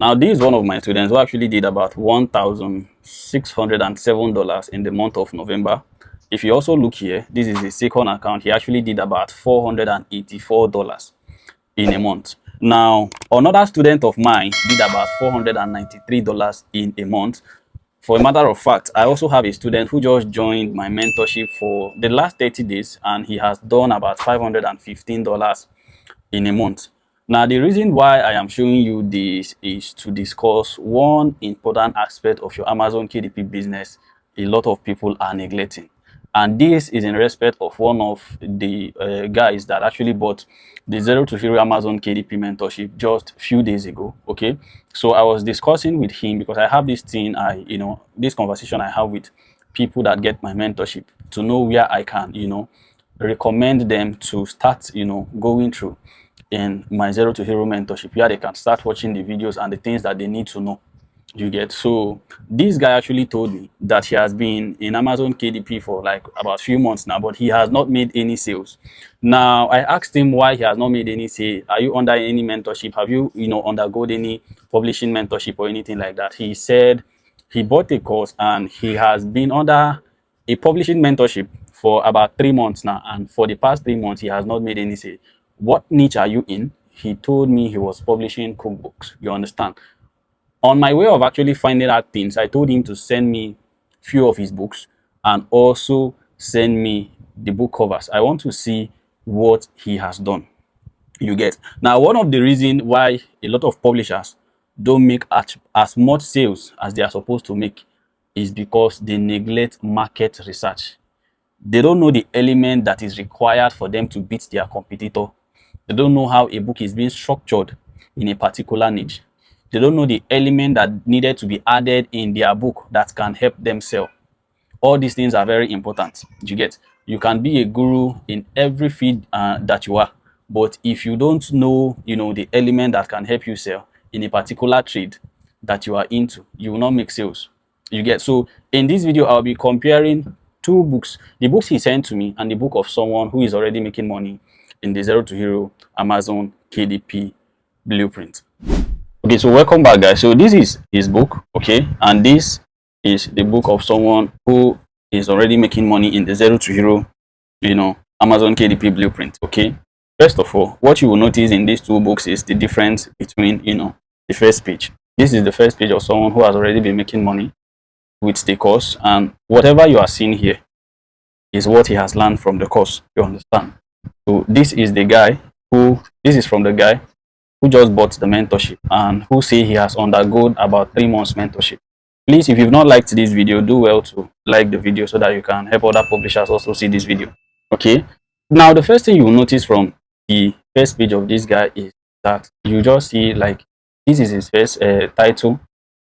Now, this is one of my students who actually did about $1,607 in the month of November. If you also look here, this is a second account. He actually did about $484 in a month. Now, another student of mine did about $493 in a month. For a matter of fact, I also have a student who just joined my mentorship for the last 30 days, and he has done about $515 in a month. Now, the reason why I am showing you this is to discuss one important aspect of your Amazon KDP business a lot of people are neglecting. And this is in respect of one of the guys that actually bought the 0 to Hero Amazon KDP mentorship just a few days ago. Okay, so I was discussing with him because I have this thing, this conversation I have with people that get my mentorship to know where I can, recommend them to start, going through in my 0 to Hero mentorship, where they can start watching the videos and the things that they need to know. You get? So this guy actually told me that he has been in Amazon KDP for like about a few months now, but he has not made any sales. Now I asked him why he has not made any sales. Are you under any mentorship? Have you undergone any publishing mentorship or anything like that? He said he bought a course and he has been under a publishing mentorship for about 3 months now, and for the past 3 months he has not made any sales. What niche are you in? He told me he was publishing cookbooks. You understand? On my way of actually finding out things, I told him to send me few of his books and also send me the book covers. I want to see what he has done. You get? Now, one of the reasons why a lot of publishers don't make as much sales as they are supposed to make is because they neglect market research. They don't know the element that is required for them to beat their competitor. They don't know how a book is being structured in a particular niche. They don't know the element that needed to be added in their book that can help them sell. All these things are very important. You get? You can be a guru in every field that you are, but if you don't know, the element that can help you sell in a particular trade that you are into, you will not make sales. You get? So in this video, I'll be comparing two books: the books he sent to me and the book of someone who is already making money in the 0 to Hero Amazon KDP blueprint. Okay, so welcome back, guys. So this is his book, okay, and this is the book of someone who is already making money in the 0 to Hero, Amazon KDP blueprint. Okay, first of all, what you will notice in these two books is the difference between, the first page. This is the first page of someone who has already been making money with the course, and whatever you are seeing here is what he has learned from the course. You understand? So this is the guy this is from the guy who just bought the mentorship and who say he has undergone about 3 months mentorship. Please, if you've not liked this video, do well to like the video so that you can help other publishers also see this video. Okay, now the first thing you will notice from the first page of this guy is that you just see, like, this is his first title,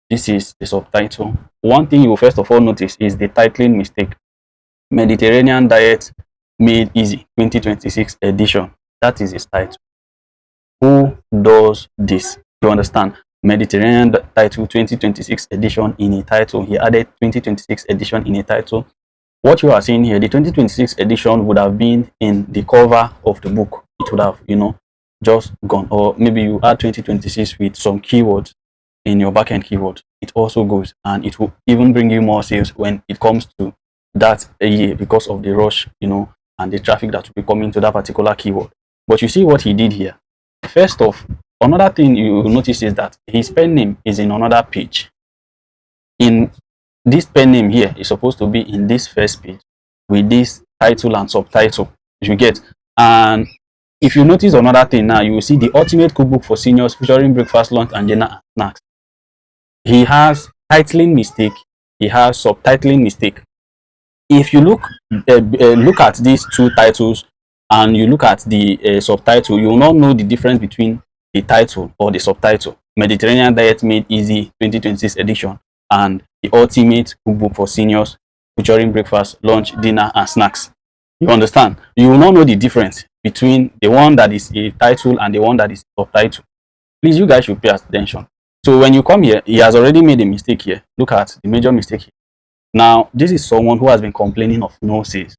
this is the subtitle. One thing you will first of all notice is the titling mistake: Mediterranean Diet Made Easy 2026 edition. That is his title. Who does this? You understand? Mediterranean title 2026 edition in a title. He added 2026 edition in a title. What you are seeing here, the 2026 edition would have been in the cover of the book. It would have, just gone. Or maybe you add 2026 with some keywords in your backend keyword. It also goes, and it will even bring you more sales when it comes to that year because of the rush, and the traffic that will be coming to that particular keyword. But you see what he did here. First off, another thing you will notice is that his pen name is in another page. In this pen name here is supposed to be in this first page with this title and subtitle, you get. And if you notice another thing now, you will see the ultimate cookbook for seniors featuring breakfast, lunch, and dinner and snacks. He has titling mistake. He has subtitling mistake. If you look at these two titles and you look at the subtitle, you will not know the difference between the title or the subtitle: Mediterranean Diet Made Easy 2026 edition and the ultimate cookbook for seniors featuring breakfast, lunch, dinner, and snacks. You understand? You will not know the difference between the one that is a title and the one that is a subtitle. Please, you guys should pay attention. So when you come here, he has already made a mistake here. Look at the major mistake here. Now, this is someone who has been complaining of no sales.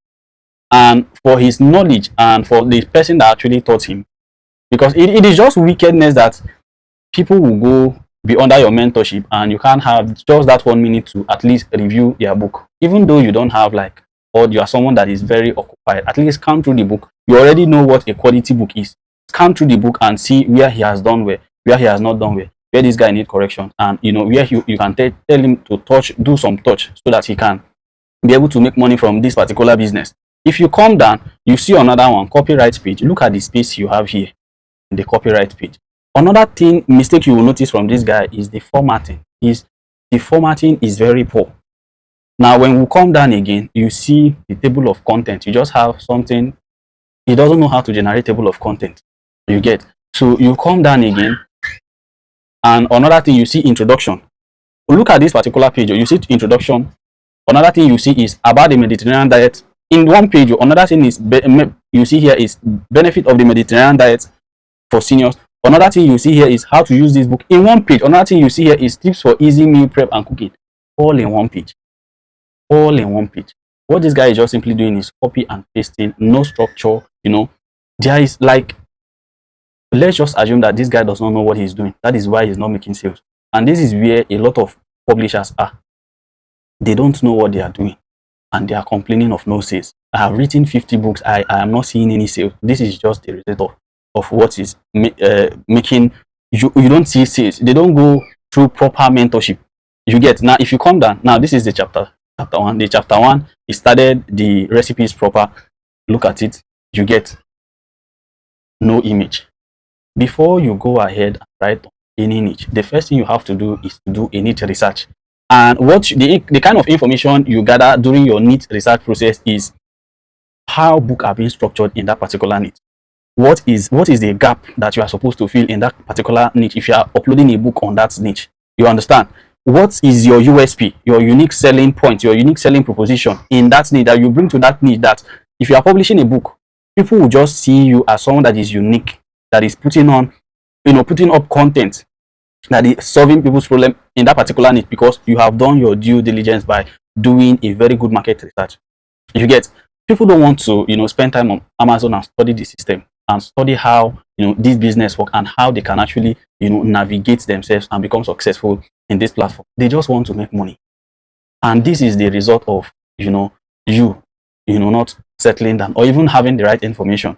And for his knowledge and for the person that actually taught him, because it is just wickedness that people will go be under your mentorship and you can't have just that 1 minute to at least review their book, even though you don't have like, or you are someone that is very occupied, at least scan through the book. You already know what a quality book is. Scan through the book and see where he has done well, where he has not done well, where this guy need correction, and where you can tell him to do some touch so that he can be able to make money from this particular business. If you come down, you see another one, copyright page. Look at the space you have here in the copyright page. Another mistake you will notice from this guy is the formatting. The formatting is very poor. Now, when we come down again, you see the table of content. You just have something. He doesn't know how to generate table of content. You get. So you come down again, and another thing you see, introduction. Look at this particular page. You see introduction. Another thing you see is about the Mediterranean diet. In one page, another thing is you see here is benefit of the Mediterranean diet for seniors. Another thing you see here is how to use this book in one page. Another thing you see here is tips for easy meal prep and cooking. All in one page. All in one page. What this guy is just simply doing is copy and pasting, no structure. There is like, let's just assume that this guy does not know what he's doing. That is why he's not making sales. And this is where a lot of publishers are. They don't know what they are doing and they are complaining of no sales. I have written 50 books. I am not seeing any sales. This is just the result of what is making you don't see sales. They don't go through proper mentorship. You get. Now, if you come down, now this is the chapter 1. The chapter 1, he started the recipes proper. Look at it. You get. No image. Before you go ahead and write any niche, the first thing you have to do is to do a niche research. And what the kind of information you gather during your niche research process is how books are being structured in that particular niche. What is the gap that you are supposed to fill in that particular niche if you are uploading a book on that niche? You understand? What is your USP, your unique selling point, your unique selling proposition in that niche that you bring to that niche, that if you are publishing a book, people will just see you as someone that is unique, that is putting up content that is solving people's problem in that particular niche because you have done your due diligence by doing a very good market research. You get. People don't want to spend time on Amazon and study the system and study how this business work and how they can actually navigate themselves and become successful in this platform. They just want to make money, and this is the result of not settling down or even having the right information.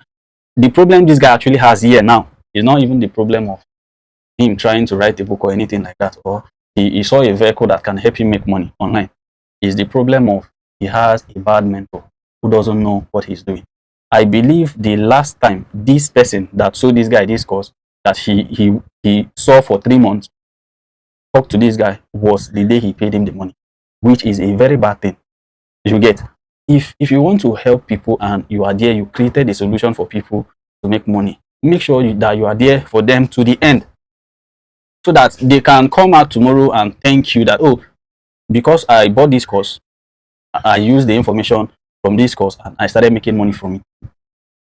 The problem this guy actually has here now is not even the problem of him trying to write a book or anything like that, or he saw a vehicle that can help him make money online. Is the problem of he has a bad mentor who doesn't know what he's doing. I believe the last time this person that sold this guy this course that he saw for 3 months talk to this guy was the day he paid him the money, which is a very bad thing. You get. If you want to help people and you are there, you created a solution for people to make money, make sure that you are there for them to the end, so that they can come out tomorrow and thank you that, oh, because I bought this course, I used the information from this course and I started making money from it.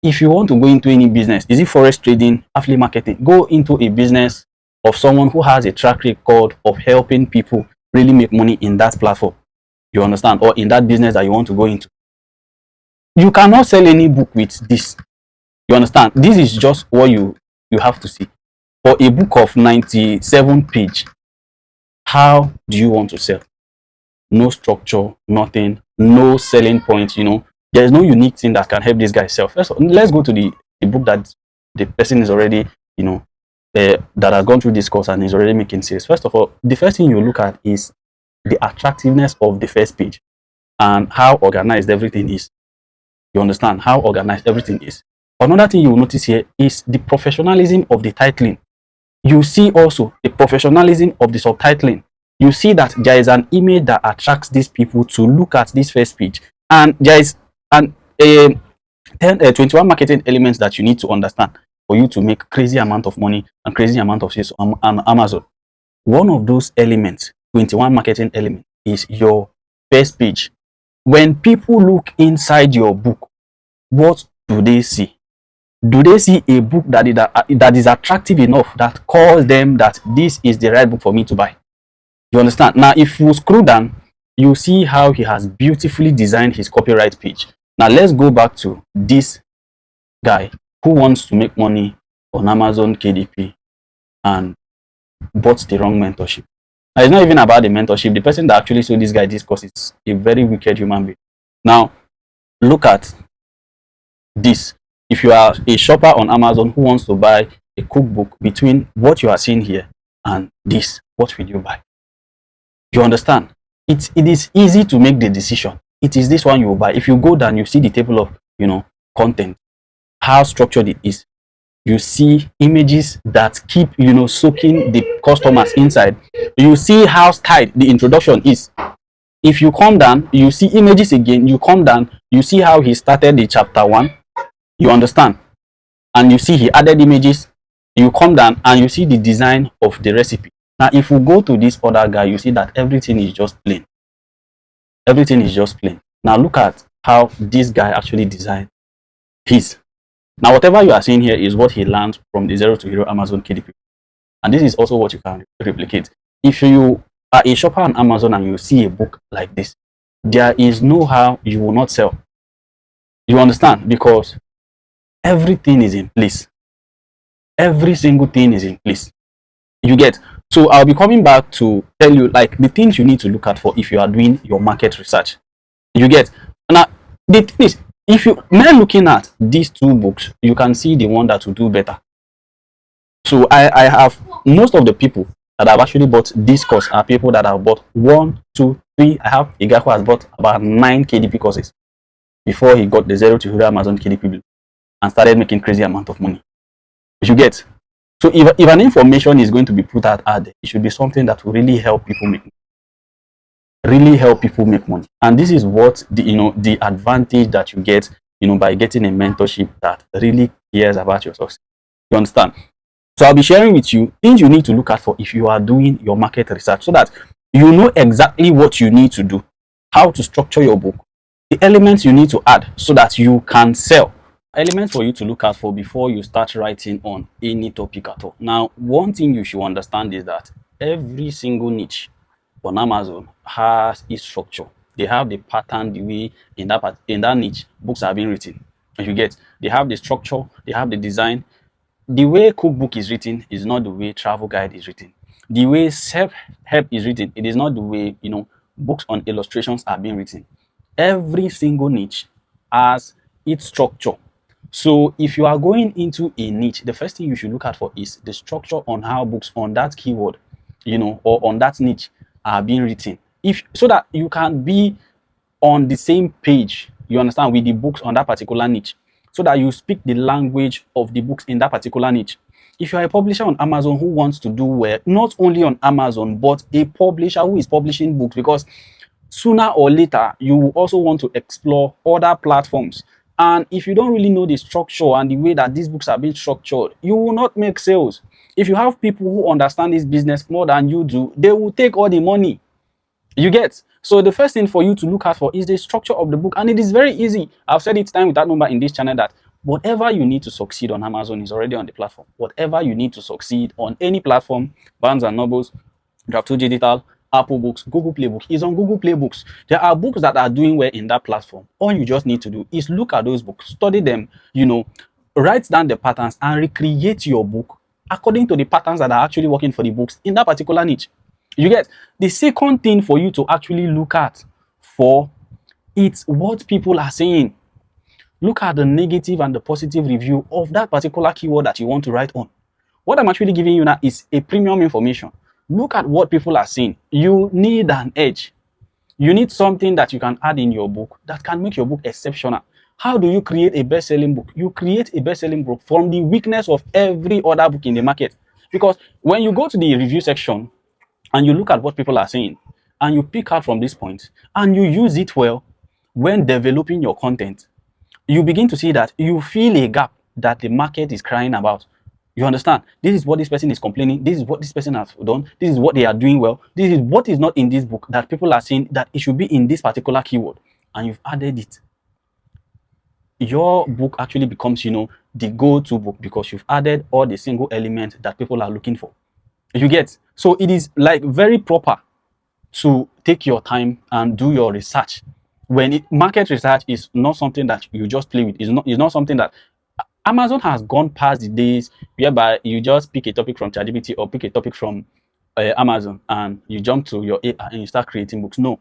If you want to go into any business, is it forex trading, affiliate marketing, go into a business of someone who has a track record of helping people really make money in that platform. You understand? Or in that business that you want to go into. You cannot sell any book with this. You understand? This is just what you have to see. For a book of 97 pages, how do you want to sell? No structure, nothing, no selling point. There is no unique thing that can help this guy sell. First, let's go to the book that the person is already, that has gone through this course and is already making sales. First of all, the first thing you look at is the attractiveness of the first page and how organized everything is. You understand how organized everything is. Another thing you will notice here is the professionalism of the titling. You see also the professionalism of the subtitling. You see that there is an image that attracts these people to look at this first page, and there is 21 marketing elements that you need to understand for you to make crazy amount of money and crazy amount of sales on Amazon. One of those elements, 21 marketing elements, is your first page. When people look inside your book, what do they see? Do they see a book that is attractive enough that calls them that this is the right book for me to buy? You understand? Now, if you scroll down, you see how he has beautifully designed his copyright page. Now, let's go back to this guy who wants to make money on Amazon KDP and bought the wrong mentorship. Now, it's not even about the mentorship. The person that actually sold this guy this course is a very wicked human being. Now, look at this. If you are a shopper on Amazon who wants to buy a cookbook, between what you are seeing here and this, what will you buy? You understand? It is easy to make the decision. It is this one you will buy. If you go down, you see the table of content, how structured it is. You see images that keep soaking the customers inside. You see how tight the introduction is. If you come down, you see images again. You come down, you see how he started the chapter 1. You understand? And you see he added images. You come down and you see the design of the recipe. Now, if we go to this other guy, you see that everything is just plain. Everything is just plain. Now, look at how this guy actually designed his. Now, whatever you are seeing here is what he learned from the Zero to Hero Amazon KDP. And this is also what you can replicate. If you are a shopper on Amazon and you see a book like this, there is no how you will not sell. You understand? Because everything is in place. Every single thing is in place. You get? So I'll be coming back to tell you like the things you need to look at for if you are doing your market research. You get? Now, the thing is, if you now looking at these two books, you can see the one that will do better. So I have most of the people that have actually bought this course are people that have bought 1, 2, 3. I have a guy who has bought about 9 KDP courses before he got the Zero to Hero Amazon KDP and started making crazy amount of money. You get? So if an information is going to be put out there, it should be something that will really help people make money. Really help people make money. And this is what the advantage that you get by getting a mentorship that really cares about your success. You understand? So I'll be sharing with you things you need to look at for if you are doing your market research, so that you know exactly what you need to do, how to structure your book, the elements you need to add so that you can sell. Elements for you to look out for before you start writing on any topic at all. Now, one thing you should understand is that every single niche on Amazon has its structure. They have the pattern, the way in that niche books are being written. You get? They have the structure, they have the design. The way cookbook is written is not the way travel guide is written. The way self-help is written, it is not the way books on illustrations are being written. Every single niche has its structure. So if you are going into a niche, the first thing you should look at for is the structure on how books on that keyword, or on that niche are being written. So that you can be on the same page, you understand, with the books on that particular niche, so that you speak the language of the books in that particular niche. If you are a publisher on Amazon who wants to do well, not only on Amazon, but a publisher who is publishing books, because sooner or later you will also want to explore other platforms. And if you don't really know the structure and the way that these books are being structured, you will not make sales. If you have people who understand this business more than you do, they will take all the money. You get? So the first thing for you to look out for is the structure of the book. And it is very easy. I've said it time without number in this channel that whatever you need to succeed on Amazon is already on the platform. Whatever you need to succeed on any platform, Barnes and Nobles, Draft2 Digital, Apple Books, Google Play Books, is on Google Play Books. There are books that are doing well in that platform. All you just need to do is look at those books, study them, write down the patterns and recreate your book according to the patterns that are actually working for the books in that particular niche. You get? The second thing for you to actually look at for it's what people are saying. Look at the negative and the positive review of that particular keyword that you want to write on. What I'm actually giving you now is a premium information. Look at what people are saying. You need an edge. You need something that you can add in your book that can make your book exceptional. How do you create a best-selling book? You create a best-selling book from the weakness of every other book in the market. Because when you go to the review section and you look at what people are saying and you pick out from this point and you use it well when developing your content, you begin to see that you feel a gap that the market is crying about. You understand? This is what this person is complaining. This is what this person has done. This is what they are doing well. This is what is not in this book that people are saying that it should be in this particular keyword. And you've added it. Your book actually becomes, the go-to book because you've added all the single elements that people are looking for. You get? So it is like very proper to take your time and do your research. Market research is not something that you just play with. It's not something that Amazon has gone past the days whereby you just pick a topic from ChatGPT or pick a topic from Amazon and you jump to your AI and you start creating books. No,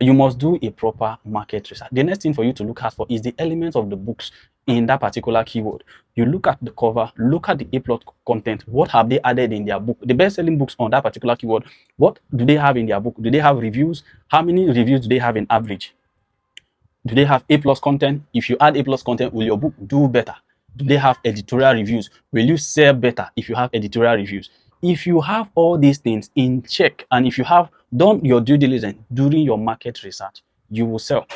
you must do a proper market research. The next thing for you to look out for is the elements of the books in that particular keyword. You look at the cover, look at the A plot content. What have they added in their book? The best-selling books on that particular keyword, what do they have in their book? Do they have reviews? How many reviews do they have in average? Do they have A plus content? If you add A plus content, will your book do better? Do they have editorial reviews? Will you sell better if you have editorial reviews? If you have all these things in check, and if you have done your due diligence during your market research, you will sell.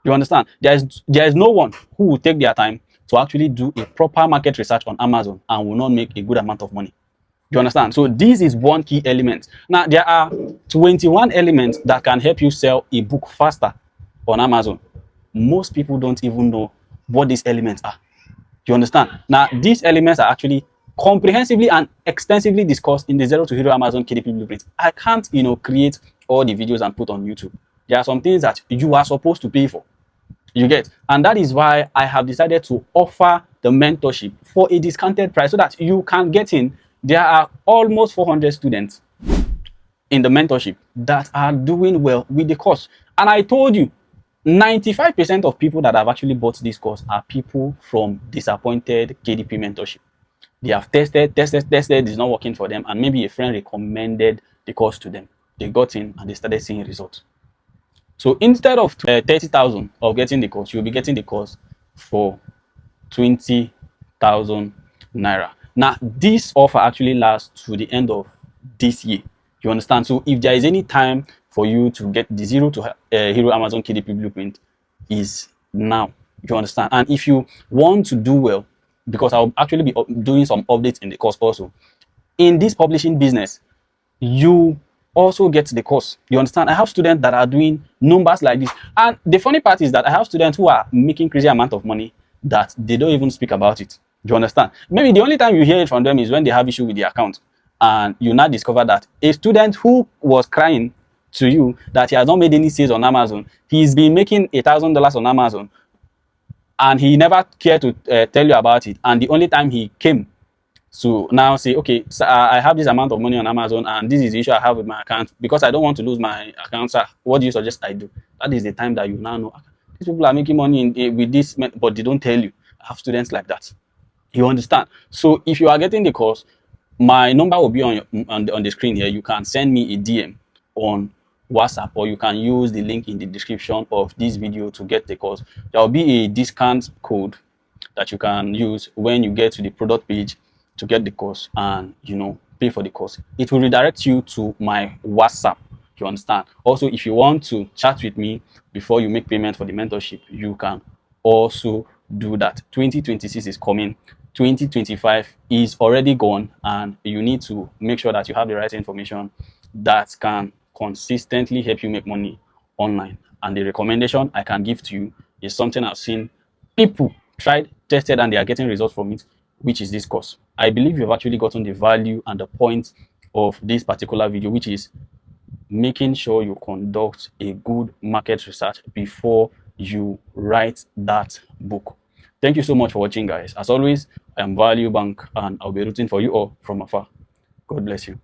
You understand? There is no one who will take their time to actually do a proper market research on Amazon and will not make a good amount of money. You understand? So this is one key element. Now, there are 21 elements that can help you sell a book faster on Amazon. Most people don't even know what these elements are. You understand? Now, these elements are actually comprehensively and extensively discussed in the Zero to Hero Amazon KDP blueprint. I can't, create all the videos and put on YouTube. There are some things that you are supposed to pay for. You get? And that is why I have decided to offer the mentorship for a discounted price so that you can get in. There are almost 400 students in the mentorship that are doing well with the course. And I told you, 95% of people that have actually bought this course are people from disappointed KDP mentorship. They have tested, it's not working for them, and maybe a friend recommended the course to them. They got in and they started seeing results. So instead of 30,000 of getting the course, you'll be getting the course for 20,000 naira. Now, this offer actually lasts to the end of this year. You understand? So if there is any time for you to get the Zero to Hero Amazon KDP blueprint, is now. You understand? And if you want to do well, because I'll actually be doing some updates in the course also, in this publishing business, you also get the course. You understand? I have students that are doing numbers like this. And the funny part is that I have students who are making crazy amount of money that they don't even speak about it. You understand? Maybe the only time you hear it from them is when they have issue with the account. And you now discover that a student who was crying to you that he has not made any sales on Amazon, he's been making $1,000 on Amazon, and he never cared to tell you about it. And the only time he came to now say, okay, so I have this amount of money on Amazon, and this is the issue I have with my account because I don't want to lose my account, sir. What do you suggest I do? That is the time that you now know these people are making money with this, but they don't tell you. I have students like that. You understand? So if you are getting the course, my number will be on the screen here. You can send me a DM on WhatsApp, or you can use the link in the description of this video to get the course. There will be a discount code that you can use when you get to the product page to get the course and pay for the course. It will redirect you to my WhatsApp. You understand? Also, if you want to chat with me before you make payment for the mentorship, you can also do that. 2026 is coming. 2025 is already gone, and you need to make sure that you have the right information that can consistently help you make money online. And the recommendation I can give to you is something I've seen people tried, tested, and they are getting results from it, which is this course. I believe you've actually gotten the value and the point of this particular video, which is making sure you conduct a good market research before you write that book. Thank you so much for watching, guys. As always, I am Value Bank, and I'll be rooting for you all from afar. God bless you.